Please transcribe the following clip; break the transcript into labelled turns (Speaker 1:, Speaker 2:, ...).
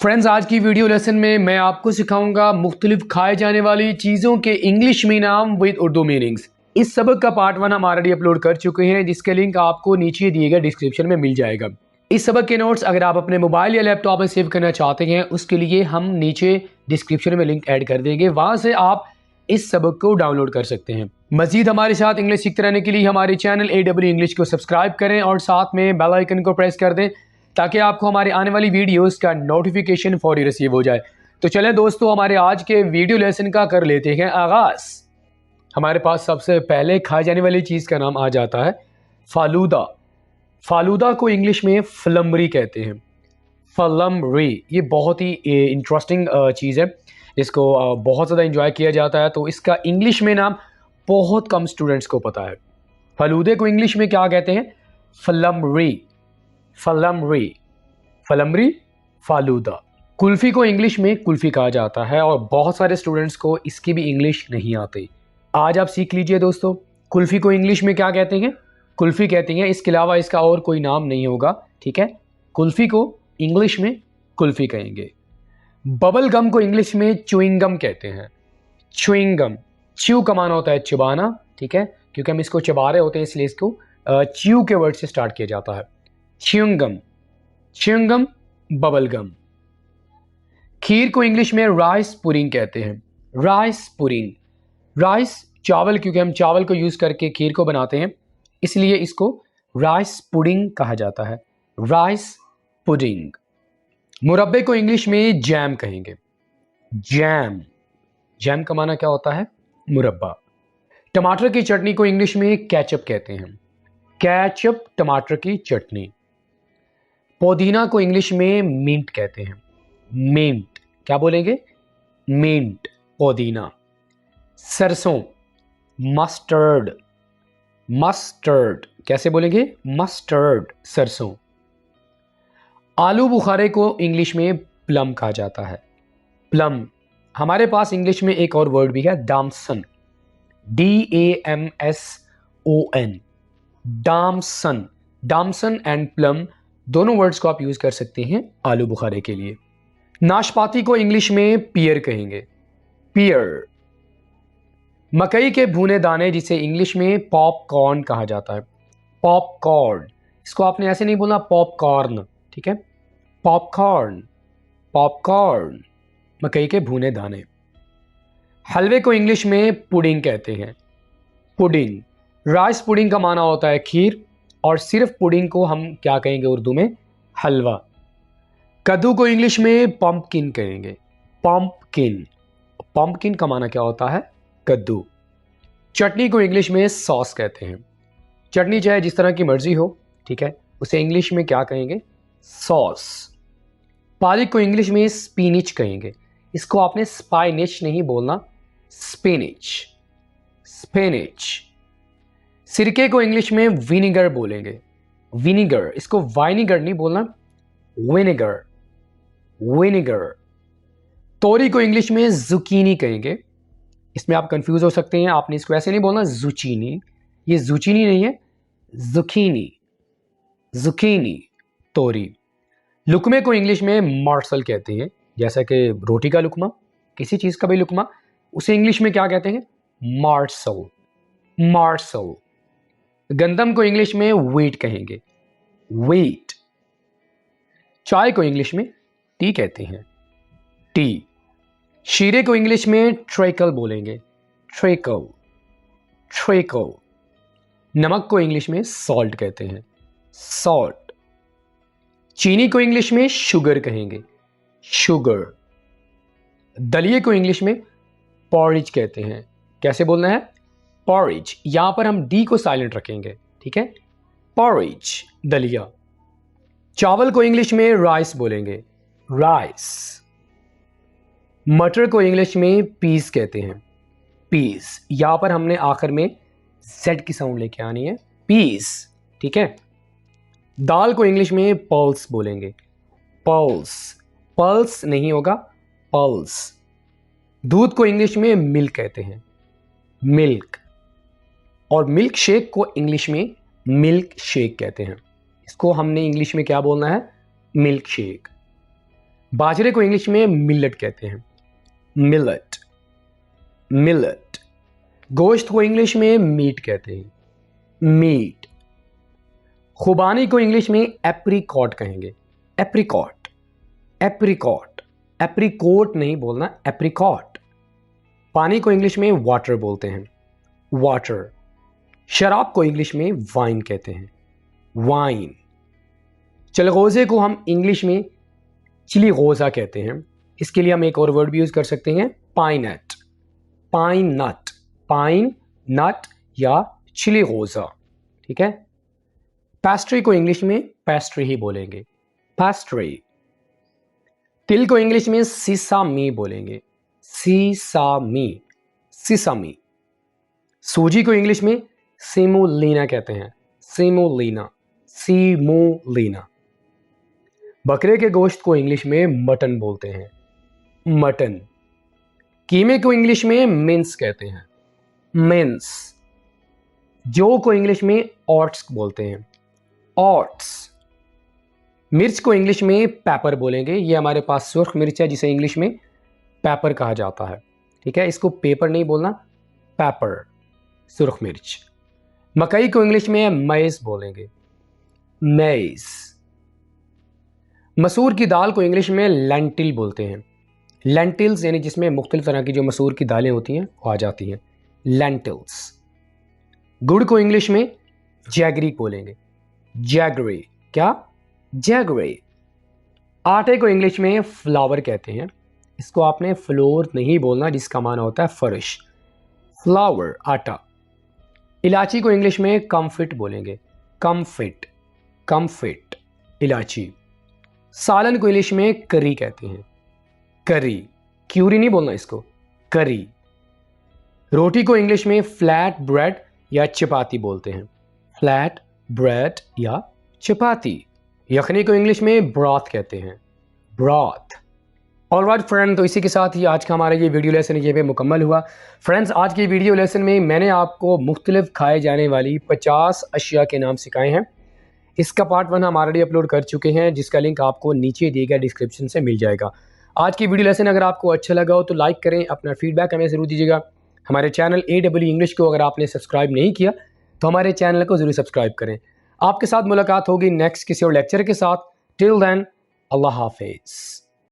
Speaker 1: Friends, आज की video lesson में मैं आपको सिखाऊंगा मुख्तलिफ खाए जाने वाली चीज़ों के इंग्लिश में नाम विद उर्दू मीनिंग्स। इस सबक का पार्ट 1 हम ऑलरेडी अपलोड कर चुके हैं, जिसके लिंक आपको नीचे दिए गए डिस्क्रिप्शन में मिल जाएगा। इस सबक के नोट्स अगर आप अपने मोबाइल या लैपटॉप में सेव करना चाहते हैं, उसके लिए हम नीचे डिस्क्रिप्शन में लिंक ऐड कर देंगे, वहाँ से आप इस सबक को डाउनलोड कर सकते हैं। मजीद हमारे साथ इंग्लिश सीखते रहने के लिए हमारे चैनल AW इंग्लिश को सब्सक्राइब करें और साथ में बेल आइकन को प्रेस कर दें ताकि आपको हमारे आने वाली वीडियोस का नोटिफिकेशन फौरी रिसीव हो जाए। तो चलें दोस्तों, हमारे आज के वीडियो लेसन का कर लेते हैं आगाज। हमारे पास सबसे पहले खाई जाने वाली चीज़ का नाम आ जाता है फालूदा। फालूदा को इंग्लिश में फ्लमरी कहते हैं। फ्लमरी, ये बहुत ही इंटरेस्टिंग चीज़ है, इसको बहुत ज़्यादा इंजॉय किया जाता है। तो इसका इंग्लिश में नाम बहुत कम स्टूडेंट्स को पता है। फालूदे को इंग्लिश में क्या कहते हैं? फ्लमरी। फलमरी, फलमरी, फालूदा। कुल्फ़ी को इंग्लिश में कुल्फ़ी कहा जाता है और बहुत सारे स्टूडेंट्स को इसकी भी इंग्लिश नहीं आती। आज आप सीख लीजिए दोस्तों, कुल्फ़ी को इंग्लिश में क्या कहते हैं? कुल्फ़ी कहते हैं, इसके अलावा इसका और कोई नाम नहीं होगा, ठीक है। कुल्फ़ी को इंग्लिश में कुल्फ़ी कहेंगे। बबल गम को इंग्लिश में च्युइंग गम कहते हैं। च्युइंग गम, च्यू का माना होता है चबाना, ठीक है, क्योंकि हम इसको चबा रहे होते हैं इसलिए इसको च्यू के वर्ड से स्टार्ट किया जाता है। Chewing gum, chewing gum, bubble gum. खीर को इंग्लिश में राइस पुडिंग कहते हैं। राइस पुडिंग, राइस चावल, क्योंकि हम चावल को यूज करके खीर को बनाते हैं इसलिए इसको राइस पुडिंग कहा जाता है। Rice pudding. मुरब्बे को इंग्लिश में जैम कहेंगे। जैम, जैम का माना क्या होता है? मुरब्बा। टमाटर की चटनी को इंग्लिश में केचप कहते हैं। केचप, टमाटर की चटनी। पुदीना को इंग्लिश में मिंट कहते हैं। मिंट, क्या बोलेंगे? मिंट, पुदीना। सरसों, मस्टर्ड। मस्टर्ड, कैसे बोलेंगे? मस्टर्ड, सरसों। आलू बुखारे को इंग्लिश में प्लम कहा जाता है। प्लम। हमारे पास इंग्लिश में एक और वर्ड भी है, डामसन। DAMSON, डामसन। डामसन एंड प्लम दोनों वर्ड्स को आप यूज कर सकते हैं आलू बुखारे के लिए। नाशपाती को इंग्लिश में पियर कहेंगे। पियर। मकई के भुने दाने, जिसे इंग्लिश में पॉपकॉर्न कहा जाता है। पॉपकॉर्न, इसको आपने ऐसे नहीं बोलना पॉपकॉर्न, ठीक है। पॉपकॉर्न, पॉपकॉर्न, मकई के भुने दाने। हलवे को इंग्लिश में पुडिंग कहते हैं। पुडिंग। राइस पुडिंग का माना होता है खीर, और सिर्फ पुडिंग को हम क्या कहेंगे उर्दू में? हलवा। कद्दू को इंग्लिश में पंपकिन कहेंगे। पंपकिन। पंपकिन का माना क्या होता है? कद्दू। चटनी को इंग्लिश में सॉस कहते हैं। चटनी चाहे जिस तरह की मर्जी हो, ठीक है, उसे इंग्लिश में क्या कहेंगे? सॉस। पालक को इंग्लिश में स्पिनिच कहेंगे। इसको आपने स्पाइनिच नहीं बोलना, स्पिनिच, स्पिनिच। सिरके को इंग्लिश में विनेगर बोलेंगे। विनेगर, इसको वाइनेगर नहीं बोलना, विनेगर, विनेगर। तोरी को इंग्लिश में जुकीनी कहेंगे। इसमें आप कंफ्यूज हो सकते हैं, आपने इसको ऐसे नहीं बोलना जुचीनी, ये जुचीनी नहीं है, जुकीनी, जुकीनी, तोरी। लुकमे को इंग्लिश में मॉर्सल कहते हैं, जैसा कि रोटी का लुकमा, किसी चीज का भी लुकमा, उसे इंग्लिश में क्या कहते हैं? Morsel, morsel. गंदम को इंग्लिश में व्हीट कहेंगे। व्हीट। चाय को इंग्लिश में टी कहते हैं। टी। शीरे को इंग्लिश में ट्रेकल बोलेंगे। ट्रेकल, ट्रेकल। नमक को इंग्लिश में सॉल्ट कहते हैं। सॉल्ट। चीनी को इंग्लिश में शुगर कहेंगे। शुगर। दलिए को इंग्लिश में पॉरिज कहते हैं। कैसे बोलना है? पॉरिज। यहां पर हम डी को साइलेंट रखेंगे, ठीक है। पॉरिज, दलिया। चावल को इंग्लिश में राइस बोलेंगे। राइस। मटर को इंग्लिश में पीस कहते हैं। पीस। यहां पर हमने आखिर में जेड की साउंड लेके आनी है, पीस, ठीक है। दाल को इंग्लिश में पल्स बोलेंगे। पल्स, पल्स नहीं होगा, पल्स। दूध को इंग्लिश में मिल्क कहते हैं। मिल्क। और मिल्क शेक को इंग्लिश में मिल्क शेक कहते हैं। इसको हमने इंग्लिश में क्या बोलना है? Milk shake. बाजरे को इंग्लिश में मिलेट कहते हैं, मिलेट, मिलेट। गोश्त को इंग्लिश में मीट कहते हैं, मीट। खुबानी को इंग्लिश में एप्रीकॉट कहेंगे, एप्रीकॉट, एप्रीकॉट। एप्रीकोट नहीं बोलना, एप्रीकॉट। पानी को इंग्लिश में वाटर बोलते हैं, वाटर। शराब को इंग्लिश में वाइन कहते हैं, वाइन। चलगोज़े को हम इंग्लिश में चिली गोज़ा कहते हैं। इसके लिए हम एक और वर्ड भी यूज़ कर सकते हैं, पाइनट, पाइन नट, पाइन नट या चिली गोज़ा, ठीक है। पेस्ट्री को इंग्लिश में पेस्ट्री ही बोलेंगे, पेस्ट्री। तिल को इंग्लिश में सीसामी बोलेंगे, सीसामी, सीसामी। सूजी को इंग्लिश में सेमोलिना कहते हैं, सेमोलिना, सीमोलिना। बकरे के गोश्त को इंग्लिश में मटन बोलते हैं, मटन। कीमे को इंग्लिश में मिंस कहते हैं, मिंस। जौ को इंग्लिश में ऑट्स बोलते हैं, ऑट्स। मिर्च को इंग्लिश में पेपर बोलेंगे। ये हमारे पास सुर्ख मिर्च है जिसे इंग्लिश में पेपर कहा जाता है, ठीक है। इसको पेपर नहीं बोलना, पेपर, सुर्ख मिर्च। मकई को इंग्लिश में मैज़ बोलेंगे, मैज़। मसूर की दाल को इंग्लिश में लेंटिल बोलते हैं, लेंटिल्स, यानी जिसमें मुख्तलिफ तरह की जो मसूर की दालें होती हैं वो आ जाती हैं, लेंटिल्स। गुड़ को इंग्लिश में जैगरी बोलेंगे, जैगरी, क्या, जैगरी। आटे को इंग्लिश में फ्लावर कहते हैं। इसको आपने फ्लोर नहीं बोलना जिसका माना होता है फर्श, फ्लावर, आटा। इलायची को इंग्लिश में कम्फिट बोलेंगे, कम्फिट, कम्फिट, इलायची। सालन को इंग्लिश में करी कहते हैं, करी, क्यूरी नहीं बोलना इसको, करी। रोटी को इंग्लिश में फ्लैट ब्रेड या चपाती बोलते हैं, फ्लैट ब्रेड या चपाती। यखनी को इंग्लिश में ब्रॉथ कहते हैं, ब्रॉथ। ऑलराइट फ्रेंड, तो इसी के साथ ही आज का हमारा ये वीडियो लेसन ये पे मुकम्मल हुआ। फ्रेंड्स, आज की वीडियो लेसन में मैंने आपको मुख्तलिफ खाए जाने वाली 50 अशिया के नाम सिखाए हैं। इसका पार्ट 1 हम ऑलरेडी अपलोड कर चुके हैं, जिसका लिंक आपको नीचे दिए गए डिस्क्रिप्शन से मिल जाएगा। आज की वीडियो लेसन अगर आपको अच्छा लगा हो तो लाइक करें, अपना फीडबैक हमें ज़रूर दीजिएगा। हमारे चैनल AW इंग्लिश को अगर आपने सब्सक्राइब नहीं किया तो हमारे चैनल को ज़रूर सब्सक्राइब करें। आपके साथ मुलाकात होगी नेक्स्ट किसी और लेक्चर के साथ। टिल देन, अल्लाह हाफिज़।